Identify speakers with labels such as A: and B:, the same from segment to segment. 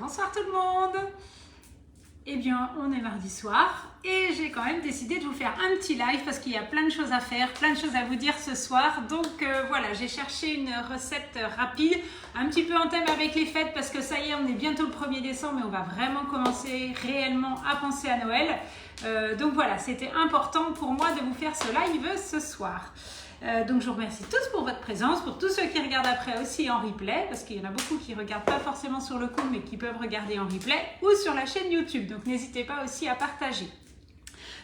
A: Bonsoir tout le monde. Eh bien, on est mardi soir et j'ai quand même décidé de vous faire un petit live parce qu'il y a plein de choses à faire, plein de choses à vous dire ce soir. Donc voilà, j'ai cherché une recette rapide, un petit peu en thème avec les fêtes parce que ça y est, on est bientôt le 1er décembre et on va vraiment commencer réellement à penser à Noël. Donc voilà, c'était important pour moi de vous faire ce live ce soir. Donc je vous remercie tous pour votre présence, pour tous ceux qui regardent après aussi en replay, parce qu'il y en a beaucoup qui ne regardent pas forcément sur le coup, mais qui peuvent regarder en replay ou sur la chaîne YouTube. Donc n'hésitez pas aussi à partager.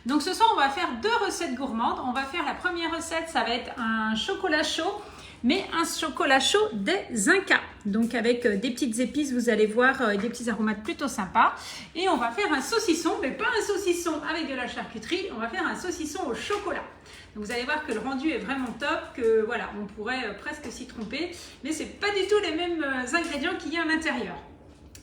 A: Donc ce soir, on va faire deux recettes gourmandes. On va faire la première recette, ça va être un chocolat chaud, mais un chocolat chaud des Incas. Donc avec des petites épices, vous allez voir, des petits aromates plutôt sympas. Et on va faire un saucisson, mais pas un saucisson avec de la charcuterie, on va faire un saucisson au chocolat. Donc vous allez voir que le rendu est vraiment top, que voilà, on pourrait presque s'y tromper, mais ce n'est pas du tout les mêmes ingrédients qu'il y a à l'intérieur.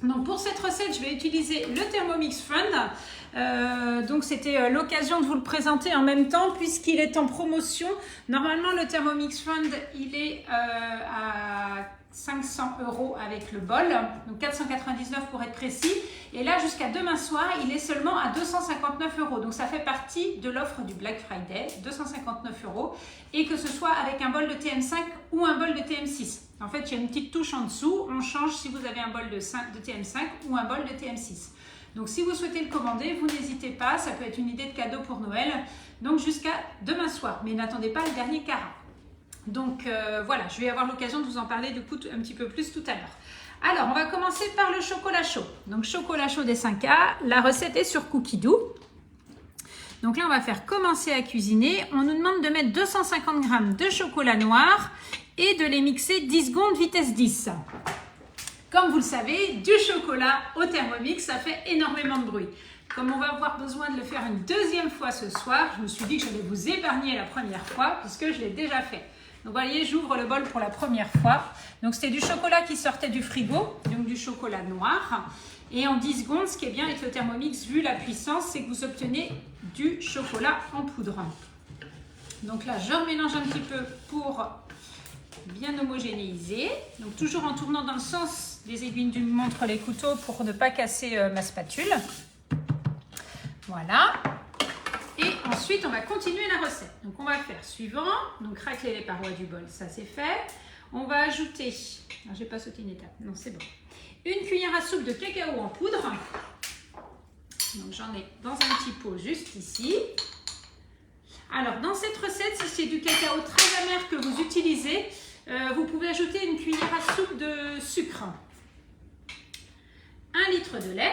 A: Donc pour cette recette, je vais utiliser le Thermomix Friend. Donc c'était l'occasion de vous le présenter en même temps puisqu'il est en promotion. Normalement, le Thermomix Friend, il est à 500 € avec le bol, donc 499 pour être précis. Et là, jusqu'à demain soir, il est seulement à 259 €. Donc ça fait partie de l'offre du Black Friday, 259 €. Et que ce soit avec un bol de TM5 ou un bol de TM6. En fait, il y a une petite touche en dessous. On change si vous avez un bol de TM5 ou un bol de TM6. Donc si vous souhaitez le commander, vous n'hésitez pas. Ça peut être une idée de cadeau pour Noël. Donc jusqu'à demain soir. Mais n'attendez pas le dernier carat. Donc voilà, je vais avoir l'occasion de vous en parler du coup un petit peu plus tout à l'heure. Alors, on va commencer par le chocolat chaud. Donc, chocolat chaud des 5A. La recette est sur Cookie Dough. Donc là, on va faire commencer à cuisiner. On nous demande de mettre 250 g de chocolat noir et de les mixer 10 secondes vitesse 10. Comme vous le savez, du chocolat au Thermomix, ça fait énormément de bruit. Comme on va avoir besoin de le faire une deuxième fois ce soir, je me suis dit que j'allais vous épargner la première fois puisque je l'ai déjà fait. Donc, vous voyez, j'ouvre le bol pour la première fois. Donc, c'était du chocolat qui sortait du frigo, donc du chocolat noir. Et en 10 secondes, ce qui est bien avec le Thermomix, vu la puissance, c'est que vous obtenez du chocolat en poudre. Donc là, je remélange un petit peu pour bien homogénéiser. Donc, toujours en tournant dans le sens des aiguilles d'une montre les couteaux pour ne pas casser ma spatule. Voilà. Et ensuite, on va continuer la recette. Donc, on va faire suivant. Donc, racler les parois du bol, ça c'est fait. On va ajouter, je n'ai pas sauté une étape, non c'est bon. Une cuillère à soupe de cacao en poudre. Donc, j'en ai dans un petit pot juste ici. Alors, dans cette recette, si c'est du cacao très amer que vous utilisez, vous pouvez ajouter une cuillère à soupe de sucre. 1 litre de lait.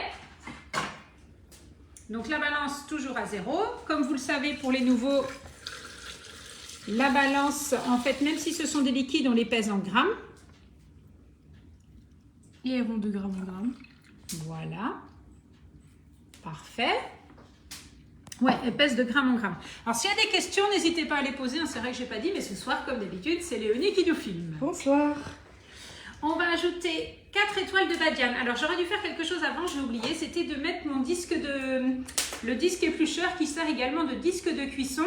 A: Donc la balance toujours à 0. Comme vous le savez pour les nouveaux, la balance, en fait, même si ce sont des liquides, on les pèse en grammes. Et elles vont de gramme en gramme. Voilà. Parfait. Ouais, elles pèsent de gramme en gramme. Alors s'il y a des questions, n'hésitez pas à les poser. C'est vrai que je n'ai pas dit, mais ce soir, comme d'habitude, c'est Léonie qui nous filme.
B: Bonsoir.
A: On va ajouter 4 étoiles de badiane. Alors j'aurais dû faire quelque chose avant, j'ai oublié, c'était de mettre mon disque le disque éplucheur qui sert également de disque de cuisson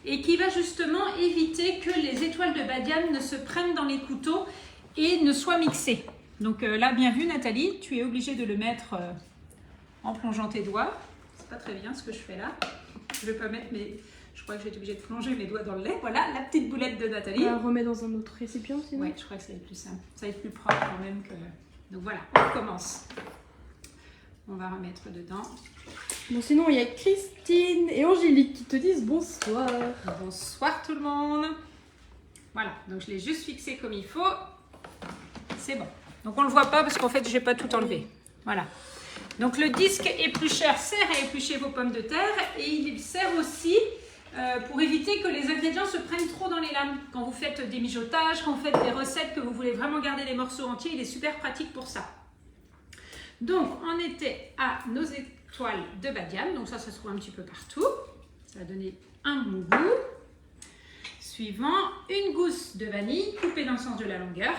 A: et qui va justement éviter que les étoiles de badiane ne se prennent dans les couteaux et ne soient mixées. Donc là, bien vu Nathalie, tu es obligée de le mettre en plongeant tes doigts. C'est pas très bien ce que je fais là. Je vais pas mettre mes... Je crois que je vais être obligée de plonger mes doigts dans le lait. Voilà, la petite boulette de Nathalie.
B: On la remet dans un autre récipient sinon.
A: Oui, je crois que ça va être plus simple. Ça va être plus propre quand même que... Donc voilà, on commence. On va remettre dedans.
B: Bon, sinon, il y a Christine et Angélique qui te disent bonsoir.
A: Bonsoir tout le monde. Voilà, donc je l'ai juste fixé comme il faut. C'est bon. Donc on ne le voit pas parce qu'en fait, je n'ai pas tout enlevé. Voilà. Donc le disque éplucheur sert à éplucher vos pommes de terre et il sert aussi pour éviter que les ingrédients se prennent trop dans les lames. Quand vous faites des mijotages, quand vous faites des recettes que vous voulez vraiment garder les morceaux entiers, il est super pratique pour ça. Donc on était à nos étoiles de badiane, donc ça se trouve un petit peu partout. Ça va donner un bon goût. Suivant, une gousse de vanille coupée dans le sens de la longueur.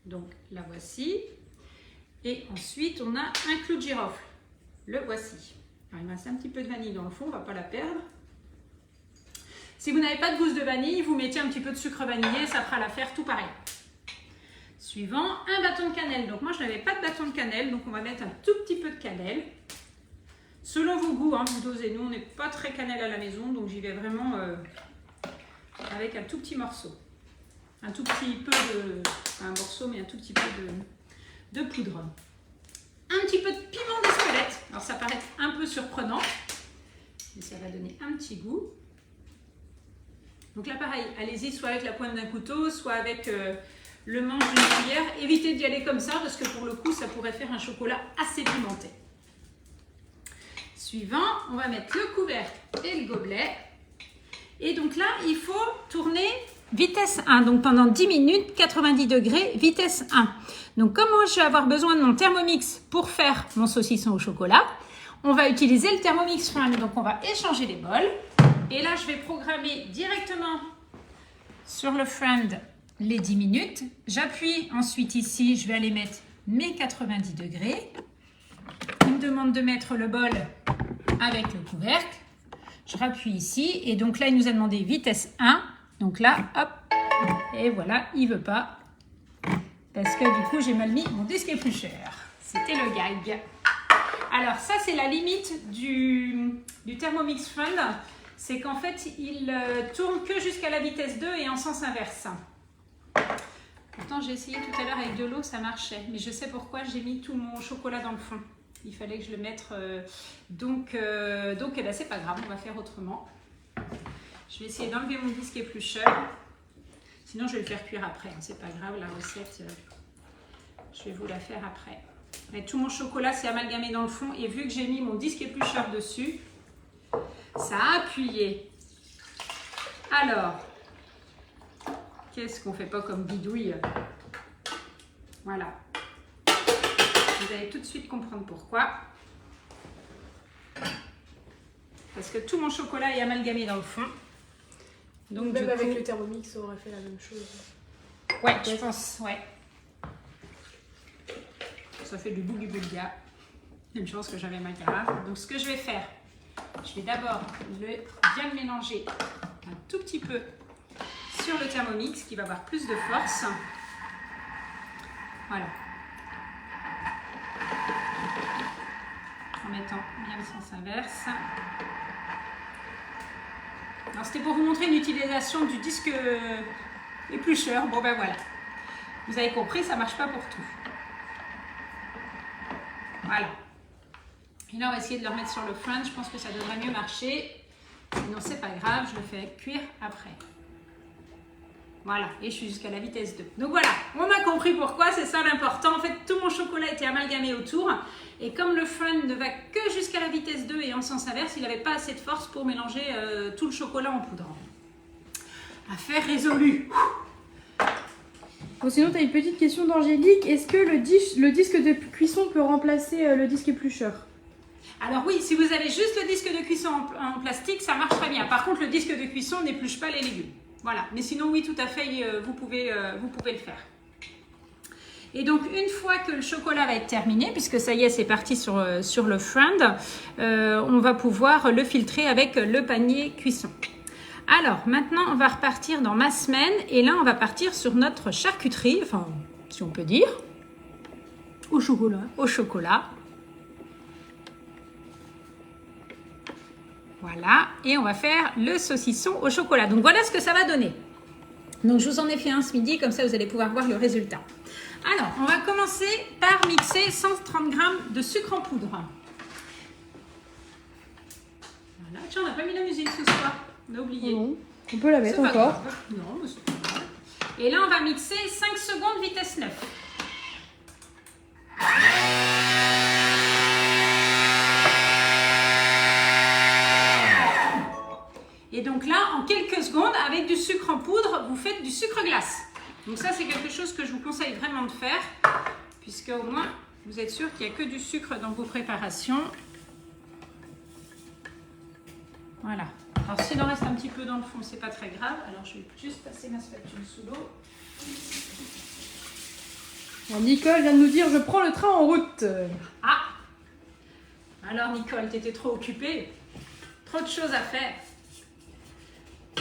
A: Donc la voici. Et ensuite, on a un clou de girofle. Le voici. Alors, il me reste un petit peu de vanille dans le fond, on ne va pas la perdre. Si vous n'avez pas de gousse de vanille, vous mettez un petit peu de sucre vanillé, ça fera l'affaire tout pareil. Suivant, un bâton de cannelle. Donc moi, je n'avais pas de bâton de cannelle, donc on va mettre un tout petit peu de cannelle. Selon vos goûts, hein, vous dosez. Nous, on n'est pas très cannelle à la maison, donc j'y vais vraiment avec un tout petit morceau. Un tout petit peu de... Pas un morceau, mais un tout petit peu de poudre. Un petit peu de piment d'Espelette. Alors ça paraît un peu surprenant, mais ça va donner un petit goût. Donc là, pareil, allez-y, soit avec la pointe d'un couteau, soit avec le manche d'une cuillère. Évitez d'y aller comme ça, parce que pour le coup, ça pourrait faire un chocolat assez pimenté. Suivant, on va mettre le couvercle et le gobelet. Et donc là, il faut tourner vitesse 1. Donc pendant 10 minutes, 90 degrés, vitesse 1. Donc comme moi, je vais avoir besoin de mon Thermomix pour faire mon saucisson au chocolat, on va utiliser le Thermomix Friend. Donc on va échanger les bols. Et là, je vais programmer directement sur le Friend les 10 minutes. J'appuie ensuite ici, je vais aller mettre mes 90 degrés. Il me demande de mettre le bol avec le couvercle. Je rappuie ici et donc là, il nous a demandé vitesse 1. Donc là, hop, et voilà, il ne veut pas parce que du coup, j'ai mal mis mon disque éplucheur. C'était le gag. Alors ça, c'est la limite du Thermomix Friend. C'est qu'en fait, il tourne que jusqu'à la vitesse 2 et en sens inverse. Pourtant, j'ai essayé tout à l'heure avec de l'eau, ça marchait. Mais je sais pourquoi j'ai mis tout mon chocolat dans le fond. Il fallait que je le mette. Donc eh ben, c'est pas grave, on va faire autrement. Je vais essayer d'enlever mon disque éplucheur. Sinon, je vais le faire cuire après. C'est pas grave, la recette, je vais vous la faire après. Mais tout mon chocolat s'est amalgamé dans le fond. Et vu que j'ai mis mon disque éplucheur dessus, ça a appuyé. Alors, qu'est-ce qu'on fait pas comme bidouille? Voilà. Vous allez tout de suite comprendre pourquoi. Parce que tout mon chocolat est amalgamé dans le fond. Donc,
B: même avec le Thermomix, ça aurait fait la même chose.
A: Ouais, je pense, ouais. Ça fait du bouli-boulga. Une chance que j'avais ma carafe. Donc, ce que je vais faire, je vais d'abord bien le mélanger un tout petit peu sur le Thermomix qui va avoir plus de force. Voilà. En mettant bien le sens inverse. Alors c'était pour vous montrer une utilisation du disque éplucheur. Bon ben voilà. Vous avez compris, ça ne marche pas pour tout. Voilà. Et là on va essayer de le remettre sur le Friend. Je pense que ça devrait mieux marcher. Sinon c'est pas grave, je le fais cuire après. Voilà, et je suis jusqu'à la vitesse 2. Donc voilà, on a compris pourquoi, c'est ça l'important. En fait, tout mon chocolat était amalgamé autour. Et comme le Friend ne va que jusqu'à la vitesse 2 et en sens inverse, il n'avait pas assez de force pour mélanger tout le chocolat en poudre. Affaire résolue.
B: Bon, sinon, tu as une petite question d'Angélique. Est-ce que le disque de cuisson peut remplacer le disque éplucheur?
A: Alors oui, si vous avez juste le disque de cuisson en plastique, ça marche très bien. Par contre, le disque de cuisson n'épluche pas les légumes. Voilà, mais sinon oui, tout à fait, vous pouvez le faire. Et donc une fois que le chocolat va être terminé, puisque ça y est, c'est parti sur le Friend, on va pouvoir le filtrer avec le panier cuisson. Alors maintenant, on va repartir dans ma semaine et là, on va partir sur notre charcuterie, enfin, si on peut dire, au chocolat. Au chocolat. Voilà, et on va faire le saucisson au chocolat. Donc voilà ce que ça va donner. Donc je vous en ai fait un ce midi, comme ça vous allez pouvoir voir le résultat. Alors, on va commencer par mixer 130 g de sucre en poudre. Voilà, tiens, on n'a pas mis la musique ce soir, on a oublié.
B: Non, on peut la mettre encore.
A: Grave. Non, mais c'est pas grave. Et là, on va mixer 5 secondes vitesse 9. Et donc là, en quelques secondes, avec du sucre en poudre, vous faites du sucre glace. Donc ça, c'est quelque chose que je vous conseille vraiment de faire, puisque au moins, vous êtes sûr qu'il n'y a que du sucre dans vos préparations. Voilà. Alors s'il en reste un petit peu dans le fond, c'est pas très grave. Alors je vais juste passer ma spatule sous l'eau.
B: Alors, Nicole vient de nous dire, je prends le train en route.
A: Ah! Alors Nicole, t'étais trop occupée. Trop de choses à faire.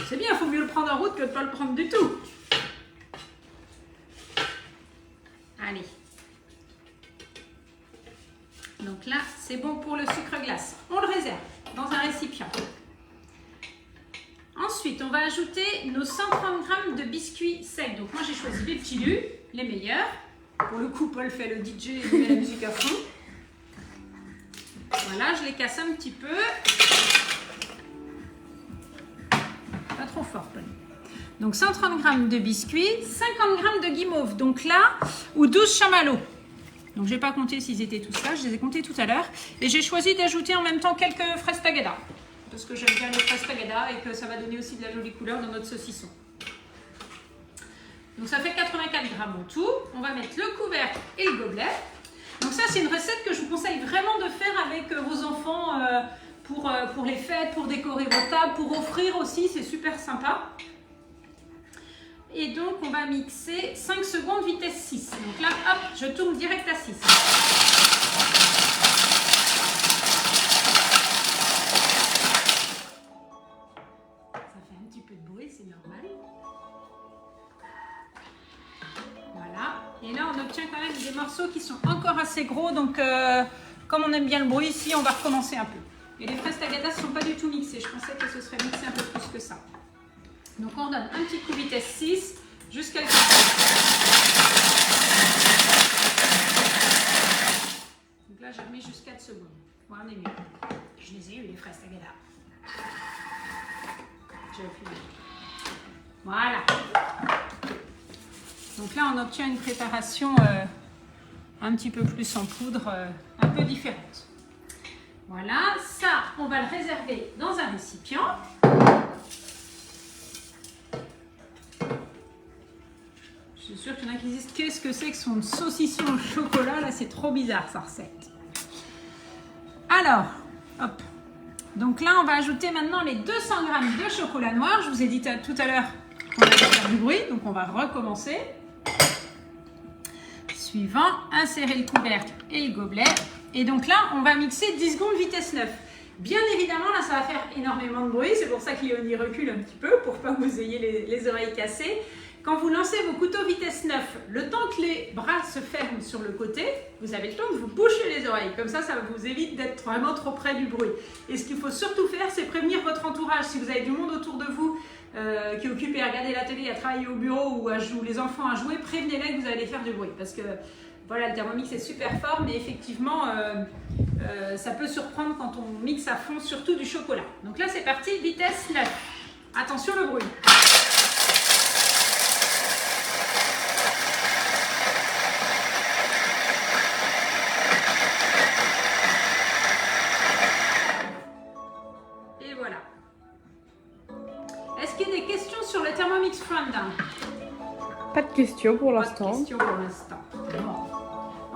A: C'est bien, il faut mieux le prendre en route que de ne pas le prendre du tout. Allez. Donc là, c'est bon pour le sucre glace. On le réserve dans un récipient. Ensuite, on va ajouter nos 130 g de biscuits secs. Donc moi, j'ai choisi les petits lus, les meilleurs. Pour le coup, Paul fait le DJ et met la musique à fond. Voilà, je les casse un petit peu. Pas trop fort, Paul. Donc 130 g de biscuits, 50 g de guimauve. Donc là, ou 12 chamallows. Donc je n'ai pas compté s'ils étaient tous là, je les ai comptés tout à l'heure. Et j'ai choisi d'ajouter en même temps quelques fraises tagada. Parce que j'aime bien les fraises tagada et que ça va donner aussi de la jolie couleur dans notre saucisson. Donc ça fait 84 g en tout. On va mettre le couvercle et le gobelet. Donc ça, c'est une recette que je vous conseille vraiment de faire avec vos enfants pour les fêtes, pour décorer vos tables, pour offrir aussi, c'est super sympa. Et donc, on va mixer 5 secondes vitesse 6. Donc là, hop, je tourne direct à 6. Ça fait un petit peu de bruit, c'est normal. Voilà. Et là, on obtient quand même des morceaux qui sont encore assez gros. Donc, comme on aime bien le bruit ici, on va recommencer un peu. Et les fraises tagada ne sont pas du tout mixées. Je pensais que ce serait mixé un peu plus que ça. Donc, on donne un petit coup vitesse 6 jusqu'à le Donc là, j'ai remis jusqu'à 4 secondes. Bon, on est mieux. Je les ai eu, les fraises tagada. J'ai appuyé. Voilà. Donc là, on obtient une préparation un petit peu plus en poudre, un peu différente. Voilà, ça, on va le réserver dans un récipient. Je suis sûre qu'il y en a qui disent qu'est-ce que c'est que son saucisson au chocolat. Là, c'est trop bizarre, sa recette. Alors, hop. Donc là, on va ajouter maintenant les 200 g de chocolat noir. Je vous ai dit tout à l'heure qu'on allait faire du bruit, donc on va recommencer. Suivant, insérer le couvercle et le gobelet. Et donc là, on va mixer 10 secondes vitesse 9. Bien évidemment, là, ça va faire énormément de bruit. C'est pour ça qu'il y recule un petit peu, pour pas que vous ayez les oreilles cassées. Quand vous lancez vos couteaux vitesse 9, le temps que les bras se ferment sur le côté, vous avez le temps de vous boucher les oreilles. Comme ça, ça vous évite d'être vraiment trop près du bruit. Et ce qu'il faut surtout faire, c'est prévenir votre entourage. Si vous avez du monde autour de vous qui est occupé à regarder la télé, à travailler au bureau ou les enfants à jouer, prévenez-les que vous allez faire du bruit. Parce que voilà, le Thermomix est super fort, mais effectivement, ça peut surprendre quand on mixe à fond, surtout du chocolat. Donc là, c'est parti, vitesse 9. Attention le bruit. Et voilà. Est-ce qu'il y a des questions sur le Thermomix Rundown?
B: Pas de questions pour l'instant.
A: Pas de questions pour l'instant. Bon.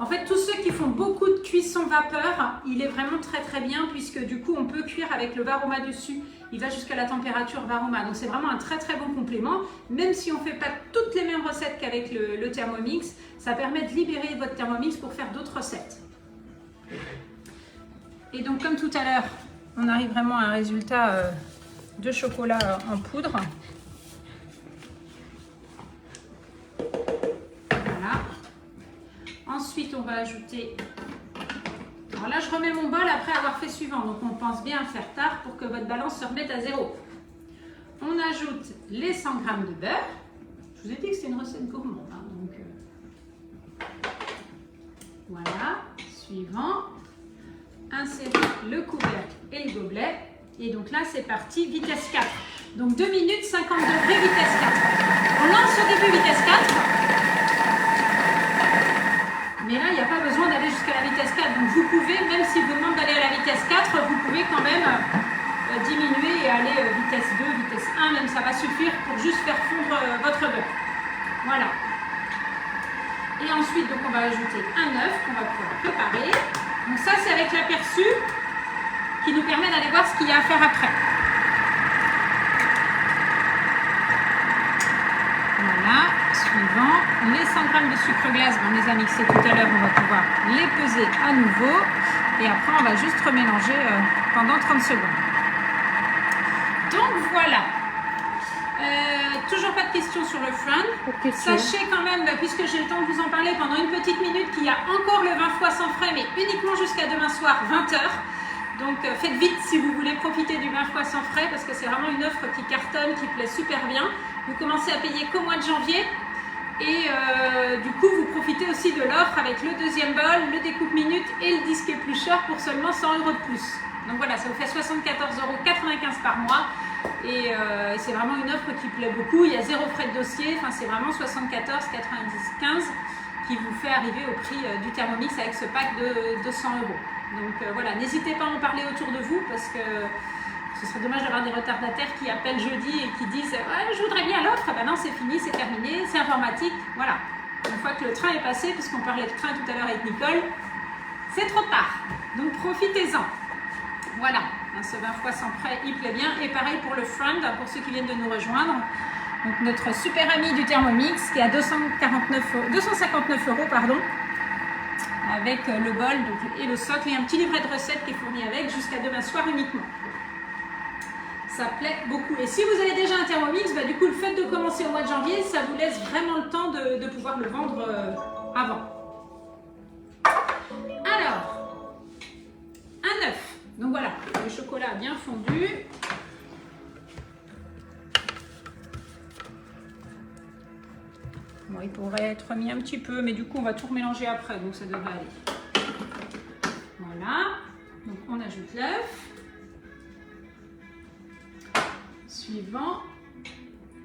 A: En fait, tous ceux qui font beaucoup de cuisson vapeur, il est vraiment très très bien puisque du coup, on peut cuire avec le Varoma dessus. Il va jusqu'à la température Varoma. Donc, c'est vraiment un très très bon complément. Même si on ne fait pas toutes les mêmes recettes qu'avec le Thermomix, ça permet de libérer votre Thermomix pour faire d'autres recettes. Et donc, comme tout à l'heure, on arrive vraiment à un résultat de chocolat en poudre. Ensuite, on va ajouter... Alors là, je remets mon bol après avoir fait suivant. Donc, on pense bien à faire tard pour que votre balance se remette à 0. On ajoute les 100 g de beurre. Je vous ai dit que c'est une recette gourmande. Hein, donc, voilà. Suivant. Insérer le couvercle et le gobelet. Et donc là, c'est parti, vitesse 4. Donc, 2 minutes 50 degrés, vitesse 4. On lance au début, vitesse 4. Mais là, il n'y a pas besoin d'aller jusqu'à la vitesse 4. Donc, vous pouvez, même si vous demande d'aller à la vitesse 4, vous pouvez quand même diminuer et aller vitesse 2, vitesse 1. Même ça va suffire pour juste faire fondre votre beurre. Voilà. Et ensuite, donc, on va ajouter un œuf qu'on va pouvoir préparer. Donc, ça, c'est avec l'aperçu qui nous permet d'aller voir ce qu'il y a à faire après. Voilà. Suivant, les 100 g de sucre glace, on les a mixés tout à l'heure, on va pouvoir les peser à nouveau et après on va juste remélanger pendant 30 secondes. Donc voilà. Toujours pas de questions sur le front. Sachez quand même, puisque j'ai le temps de vous en parler pendant une petite minute, qu'il y a encore le 20 fois sans frais, mais uniquement jusqu'à demain soir, 20h. Donc faites vite si vous voulez profiter du 20 fois sans frais, parce que c'est vraiment une offre qui cartonne, qui plaît super bien. Vous commencez à payer qu'au mois de janvier. Et du coup, vous profitez aussi de l'offre avec le deuxième bol, le découpe minute et le disque plus pour seulement 100 € de plus. Donc voilà, ça vous fait 74,95 € par mois. Et c'est vraiment une offre qui plaît beaucoup. Il y a 0 frais de dossier. Enfin, c'est vraiment 74,95 € qui vous fait arriver au prix du Thermomix avec ce pack de 200 €. Donc voilà, n'hésitez pas à en parler autour de vous parce que ce serait dommage d'avoir des retardataires qui appellent jeudi et qui disent ouais, je voudrais bien l'offre. Ben non, c'est fini, c'est terminé, c'est informatique. Voilà. Une fois que le train est passé, puisqu'on parlait de train tout à l'heure avec Nicole, c'est trop tard. Donc profitez-en. Voilà, ce 20 fois sans frais, il plaît bien. Et pareil pour le front, pour ceux qui viennent de nous rejoindre. Donc notre super ami du Thermomix qui est à 259 €, pardon, avec le bol donc, et le socle et un petit livret de recettes qui est fourni avec jusqu'à demain soir uniquement. Ça plaît beaucoup. Et si vous avez déjà un Thermomix, bah, du coup, le fait de commencer au mois de janvier, ça vous laisse vraiment le temps de pouvoir le vendre avant. Alors, un œuf. Donc voilà, le chocolat bien fondu. Bon, il pourrait être mis un petit peu, mais du coup, on va tout remélanger après, donc ça devrait aller. Voilà. Donc, on ajoute l'œuf. Suivant,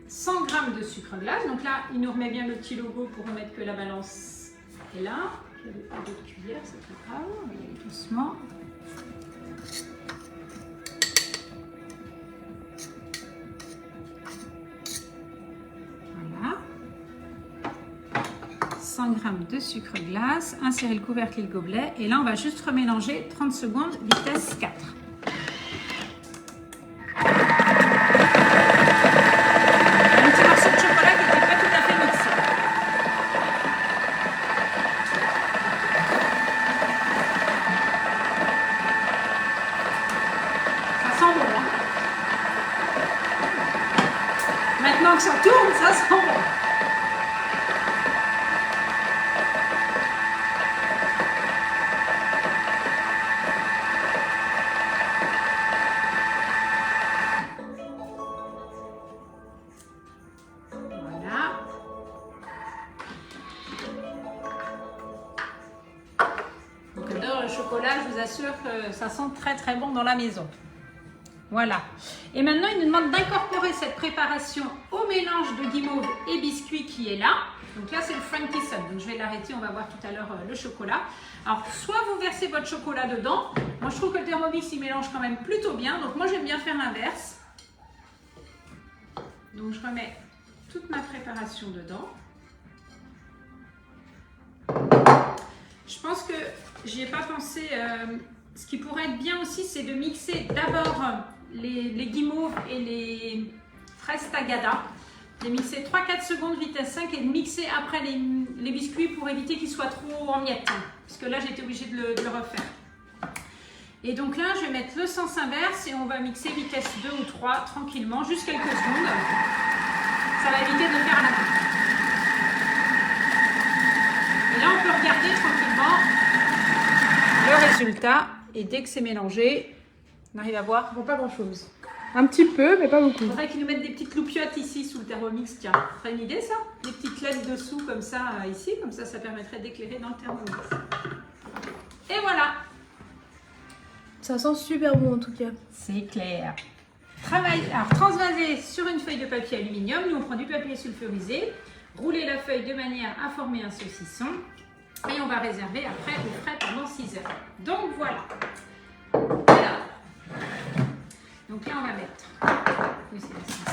A: 100 g de sucre glace. Donc là, il nous remet bien le petit logo pour remettre que la balance est là. Je vais pas d'autres cuillères, c'est très grave. On va y aller doucement. Voilà. 100 g de sucre glace. Insérez le couvercle et le gobelet. Et là, on va juste remélanger 30 secondes, vitesse 4. Maintenant que ça tourne, ça sent bon. Voilà. Donc, j'adore le chocolat, je vous assure que ça sent très très bon dans la maison. Voilà. Et maintenant, il nous demande d'incorporer cette préparation au mélange de guimauve et biscuit qui est là. Donc là, c'est le Frankie Sun. Donc je vais l'arrêter, on va voir tout à l'heure le chocolat. Alors, soit vous versez votre chocolat dedans. Moi, je trouve que le Thermomix, il mélange quand même plutôt bien. Donc moi, j'aime bien faire l'inverse. Donc je remets toute ma préparation dedans. Je pense que j'y ai pas pensé. Ce qui pourrait être bien aussi, c'est de mixer d'abord les guimauves et les fraises tagada. De mixer 3-4 secondes vitesse 5 et de mixer après les biscuits pour éviter qu'ils soient trop en miettes. Parce que là, j'étais obligée de le refaire. Et donc là, je vais mettre le sens inverse et on va mixer vitesse 2 ou 3 tranquillement, juste quelques secondes. Ça va éviter de le faire à la main. Et là, on peut regarder tranquillement le résultat. Et dès que c'est mélangé, on arrive à voir.
B: On voit pas grand-chose. Un petit peu, mais pas beaucoup.
A: Il faudrait qu'ils nous mettent des petites loupiottes ici sous le Thermomix. Tiens, t'as une idée ça? Des petites LED dessous comme ça, ici. Comme ça permettrait d'éclairer dans le Thermomix. Et voilà.
B: Ça sent super bon en tout cas.
A: C'est clair. Alors, transvaser sur une feuille de papier aluminium. Nous, on prend du papier sulfurisé. Rouler la feuille de manière à former un saucisson. Et on va réserver après au frais pendant 6 heures. Donc voilà. Alors, donc là, on va mettre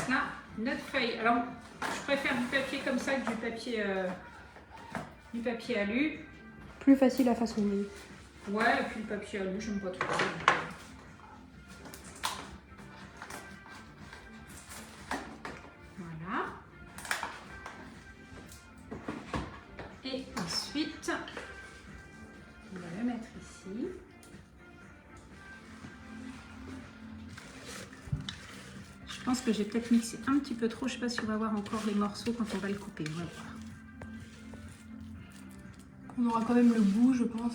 A: là, notre feuille. Alors, je préfère du papier comme ça que du papier alu.
B: Plus facile à façonner.
A: Ouais, et puis le papier alu, je n'aime pas trop. Voilà. Et ensuite, on va le mettre ici. Je pense que j'ai peut-être mixé un petit peu trop. Je ne sais pas si on va voir encore les morceaux quand on va le couper. On va voir.
B: On aura quand même le goût, je pense.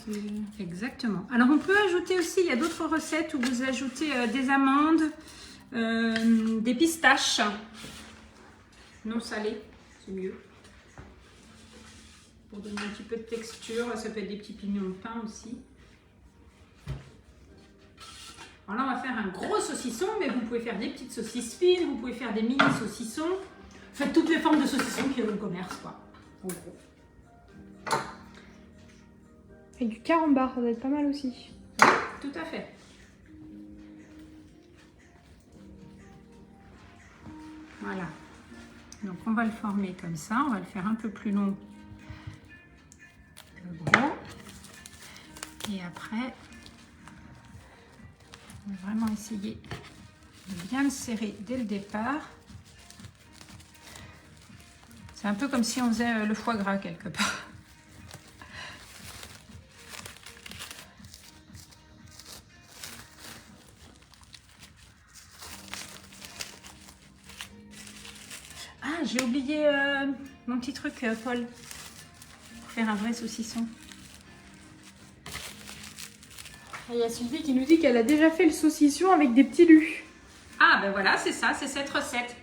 A: Exactement. Alors on peut ajouter aussi, il y a d'autres recettes où vous ajoutez des amandes, des pistaches non salées, c'est mieux. Pour donner un petit peu de texture, ça peut être des petits pignons de pain aussi. Alors là on va faire un gros saucisson, mais vous pouvez faire des petites saucisses fines, vous pouvez faire des mini saucissons. Faites toutes les formes de saucissons qu'il y a au commerce, quoi. En gros.
B: Avec du carambar, ça doit être pas mal aussi.
A: Oui, tout à fait. Voilà. Donc on va le former comme ça. On va le faire un peu plus long que gros. Et après, on va vraiment essayer de bien le serrer dès le départ. C'est un peu comme si on faisait le foie gras quelque part. Ah, j'ai oublié mon petit truc, Paul, pour faire un vrai saucisson.
B: Il y a Sylvie qui nous dit qu'elle a déjà fait le saucisson avec des petits lus.
A: Ah, ben voilà, c'est ça, c'est cette recette.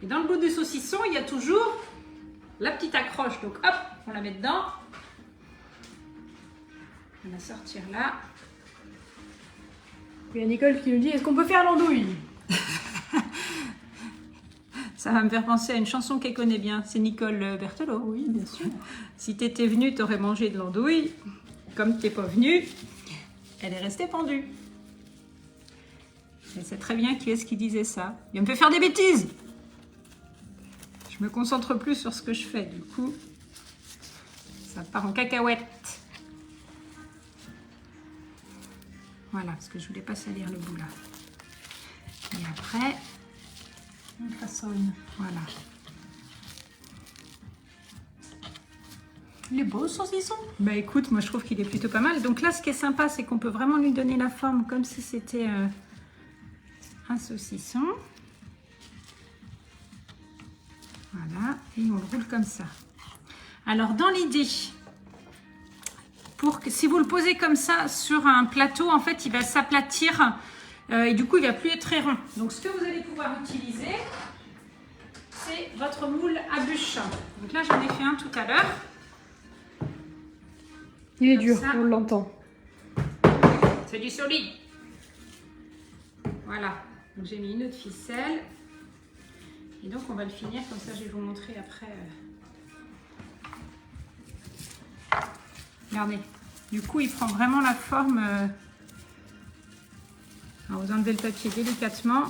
A: Et dans le bout du saucisson, il y a toujours la petite accroche. Donc, hop, on la met dedans. On va la sortir là.
B: Il y a Nicole qui nous dit, est-ce qu'on peut faire l'andouille?
A: Ça va me faire penser à une chanson qu'elle connaît bien. C'est Nicole Berthelot.
B: Oui, bien sûr.
A: Si t'étais venue, t'aurais mangé de l'andouille. Comme t'es pas venue, elle est restée pendue. Elle sait très bien qui est-ce qui disait ça. Il me fait faire des bêtises. Je me concentre plus sur ce que je fais. Du coup, ça part en cacahuète. Voilà, parce que je voulais pas salir le bout là. Et après, on façonne. Voilà.
B: Il est beau ce saucisson.
A: Bah écoute, moi je trouve qu'il est plutôt pas mal. Donc là, ce qui est sympa, c'est qu'on peut vraiment lui donner la forme comme si c'était un saucisson. Voilà, et on le roule comme ça. Alors dans l'idée, si vous le posez comme ça sur un plateau, en fait, il va s'aplatir et du coup, il va plus être très rond. Donc ce que vous allez pouvoir utiliser, c'est votre moule à bûche. Donc là, j'en ai fait un tout à l'heure.
B: Il est
A: Comme
B: dur,
A: ça.
B: on l'entend.
A: C'est du solide. Voilà. Donc j'ai mis une autre ficelle. Et donc on va le finir comme ça. Je vais vous montrer après. Regardez. Du coup, il prend vraiment la forme. Alors vous enlevez le papier délicatement.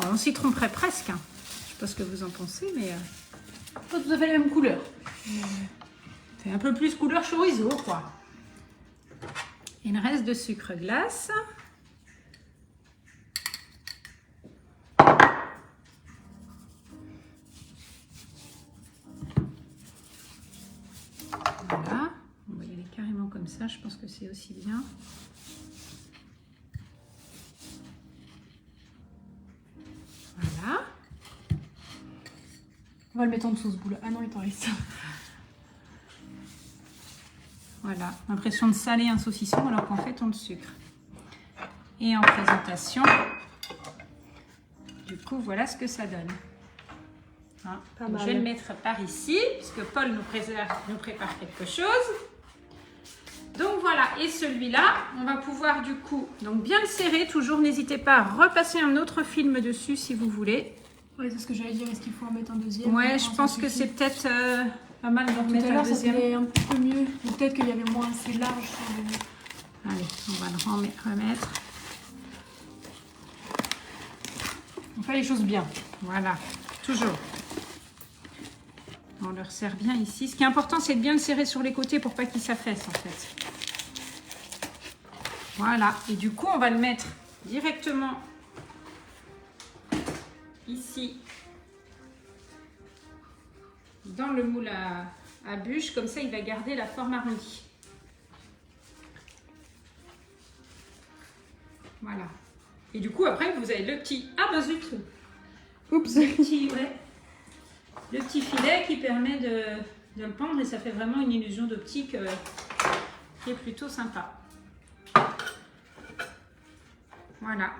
A: Alors, on s'y tromperait presque. Hein. Je ne sais pas ce que vous en pensez, mais
B: Pas tout à fait la même couleur.
A: c'est un peu plus couleur chorizo, quoi. Il reste de sucre glace. Voilà. On va y aller carrément comme ça. Je pense que c'est aussi bien. Voilà.
B: On va le mettre en dessous ce bout là. Ah non, il t'en reste.
A: Voilà, l'impression de saler un saucisson alors qu'en fait on le sucre. Et en présentation, du coup voilà ce que ça donne. Hein,
B: Pas
A: donc
B: mal.
A: je vais le mettre par ici, puisque Paul nous prépare quelque chose. Donc voilà, et celui-là, on va pouvoir du coup donc bien le serrer. Toujours, n'hésitez pas à repasser un autre film dessus si vous voulez.
B: Ouais, c'est ce que j'allais dire. Est-ce qu'il faut en mettre un deuxième?
A: Ouais, je pense que c'est peut-être pas mal de
B: Tout à
A: remettre un
B: l'heure, ça
A: deuxième.
B: fait un petit peu mieux. Ou peut-être qu'il y avait moins assez large. Sur le...
A: Allez, on va le remettre.
B: On fait les choses bien.
A: Voilà, toujours. On le resserre bien ici. Ce qui est important, c'est de bien le serrer sur les côtés pour pas qu'il s'affaisse en fait. Voilà, et du coup, on va le mettre directement ici dans le moule à bûche. Comme ça, il va garder la forme arrondie. Voilà. Et du coup, après, vous avez le petit... Ah bah zut.
B: Oups.
A: Le petit filet qui permet de le pendre et ça fait vraiment une illusion d'optique qui est plutôt sympa. Voilà.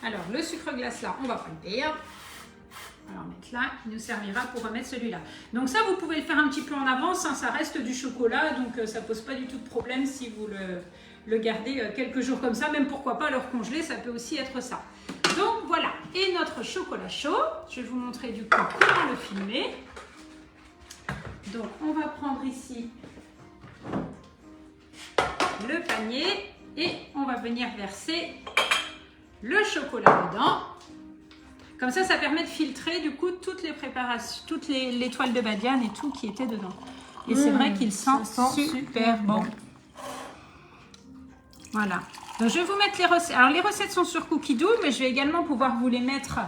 A: Alors, le sucre glace là, on va pas le perdre. Alors, mettre là, qui nous servira pour remettre celui-là. Donc ça, vous pouvez le faire un petit peu en avance, hein, ça reste du chocolat, donc ça pose pas du tout de problème si vous le gardez quelques jours comme ça, même pourquoi pas le recongeler, ça peut aussi être ça. Donc voilà, et notre chocolat chaud, je vais vous montrer du coup comment le filmer. Donc on va prendre ici le panier et on va venir verser le chocolat dedans. Comme ça, ça permet de filtrer du coup toutes les préparations, toutes les toiles de badiane et tout qui étaient dedans. Et c'est vrai qu'il sent super bon. Voilà. Donc, je vais vous mettre les recettes. Alors, les recettes sont sur Cookidoo, mais je vais également pouvoir vous les mettre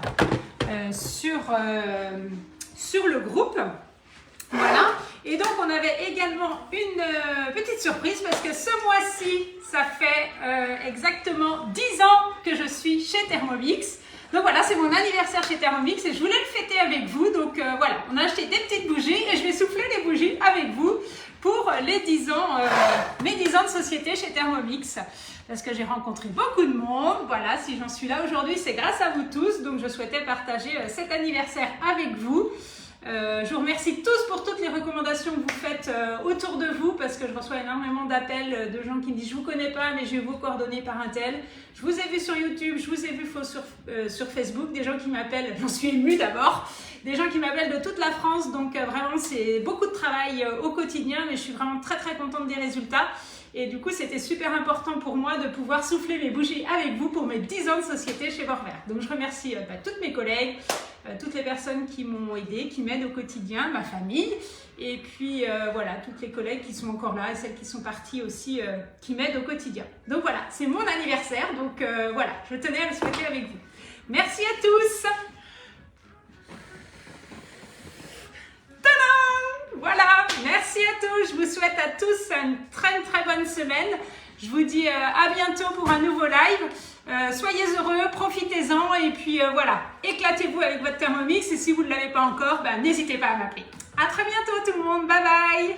A: sur le groupe. Voilà. Et donc, on avait également une petite surprise parce que ce mois-ci, ça fait exactement 10 ans que je suis chez Thermomix. Donc voilà, c'est mon anniversaire chez Thermomix et je voulais le fêter avec vous. Donc voilà, on a acheté des petites bougies et je vais souffler les bougies avec vous pour les 10 ans, mes 10 ans de société chez Thermomix. Parce que j'ai rencontré beaucoup de monde. Voilà, si j'en suis là aujourd'hui, c'est grâce à vous tous. Donc je souhaitais partager cet anniversaire avec vous. Je vous remercie tous pour toutes les recommandations que vous faites autour de vous parce que je reçois énormément d'appels de gens qui me disent je vous connais pas mais j'ai vos coordonnées par un tel. Je vous ai vu sur YouTube, je vous ai vu sur Facebook, des gens qui m'appellent, j'en suis émue d'abord, des gens qui m'appellent de toute la France, donc vraiment c'est beaucoup de travail au quotidien mais je suis vraiment très très contente des résultats. Et du coup, c'était super important pour moi de pouvoir souffler mes bougies avec vous pour mes 10 ans de société chez Vorwerk. Donc, je remercie toutes mes collègues, toutes les personnes qui m'ont aidée, qui m'aident au quotidien, ma famille. Et puis, voilà, toutes les collègues qui sont encore là et celles qui sont parties aussi, qui m'aident au quotidien. Donc, voilà, c'est mon anniversaire. Donc, voilà, je tenais à le souhaiter avec vous. Merci à tous! Voilà, merci à tous, je vous souhaite à tous une très bonne semaine. Je vous dis à bientôt pour un nouveau live. Soyez heureux, profitez-en et puis voilà, éclatez-vous avec votre Thermomix et si vous ne l'avez pas encore, n'hésitez pas à m'appeler. À très bientôt tout le monde, bye bye.